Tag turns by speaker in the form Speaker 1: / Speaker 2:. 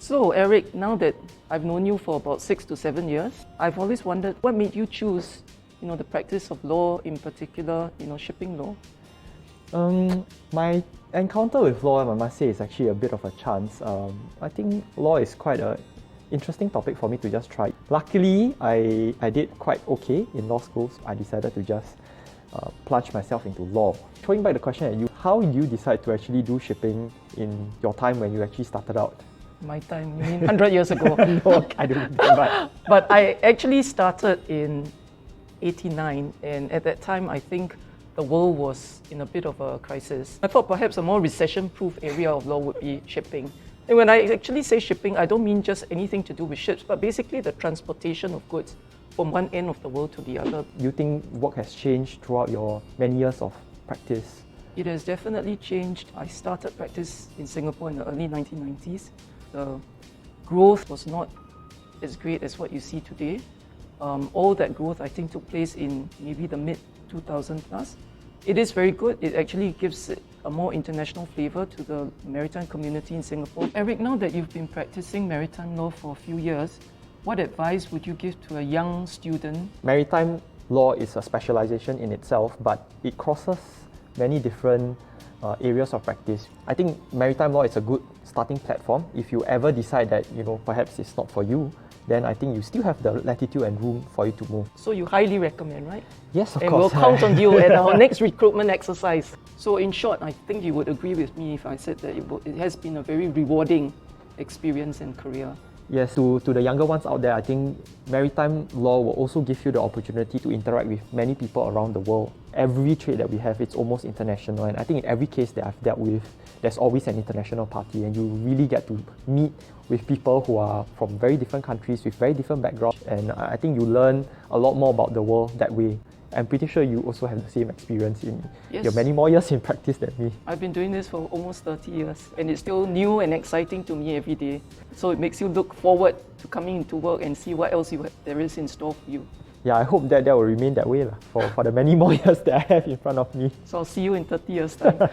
Speaker 1: So Erik, now that I've known you for about 6 to 7 years, I've always wondered what made you choose, the practice of law, in particular, shipping law.
Speaker 2: My encounter with law, I must say, is actually a bit of a chance. I think law is quite an interesting topic for me to just try. Luckily, I did quite okay in law school, so I decided to just plunge myself into law. Throwing back the question at you, how did you decide to actually do shipping in your time when you actually started out?
Speaker 1: My time, you mean 100 years ago?
Speaker 2: No, I don't know.
Speaker 1: But I actually started in 89, and at that time I think the world was in a bit of a crisis. I thought perhaps a more recession-proof area of law would be shipping. And when I actually say shipping, I don't mean just anything to do with ships, but basically the transportation of goods from one end of the world to the other.
Speaker 2: You think work has changed throughout your many years of practice?
Speaker 1: It has definitely changed. I started practice in Singapore in the early 1990s. The growth was not as great as what you see today. All that growth, I think, took place in maybe the mid-2000 plus. It is very good. It actually gives it a more international flavor to the maritime community in Singapore. Erik, now that you've been practicing maritime law for a few years, what advice would you give to a young student?
Speaker 2: Maritime law is a specialization in itself, but it crosses many different areas of practice. I think maritime law is a good starting platform. If you ever decide that, perhaps it's not for you, then I think you still have the latitude and room for you to move.
Speaker 1: So you highly recommend, right?
Speaker 2: Yes, of
Speaker 1: and
Speaker 2: course.
Speaker 1: And we'll count on you at our next recruitment exercise. So in short, I think you would agree with me if I said that it has been a very rewarding experience and career.
Speaker 2: Yes, to the younger ones out there, I think maritime law will also give you the opportunity to interact with many people around the world. Every trade that we have, it's almost international, and I think in every case that I've dealt with, there's always an international party, and you really get to meet with people who are from very different countries with very different backgrounds, and I think you learn a lot more about the world that way. I'm pretty sure you also have the same experience in your many more years in practice than me.
Speaker 1: I've been doing this for almost 30 years, and it's still new and exciting to me every day. So it makes you look forward to coming into work and see what else there is in store for you.
Speaker 2: Yeah, I hope that will remain that way for the many more years that I have in front of me.
Speaker 1: So I'll see you in 30 years' time.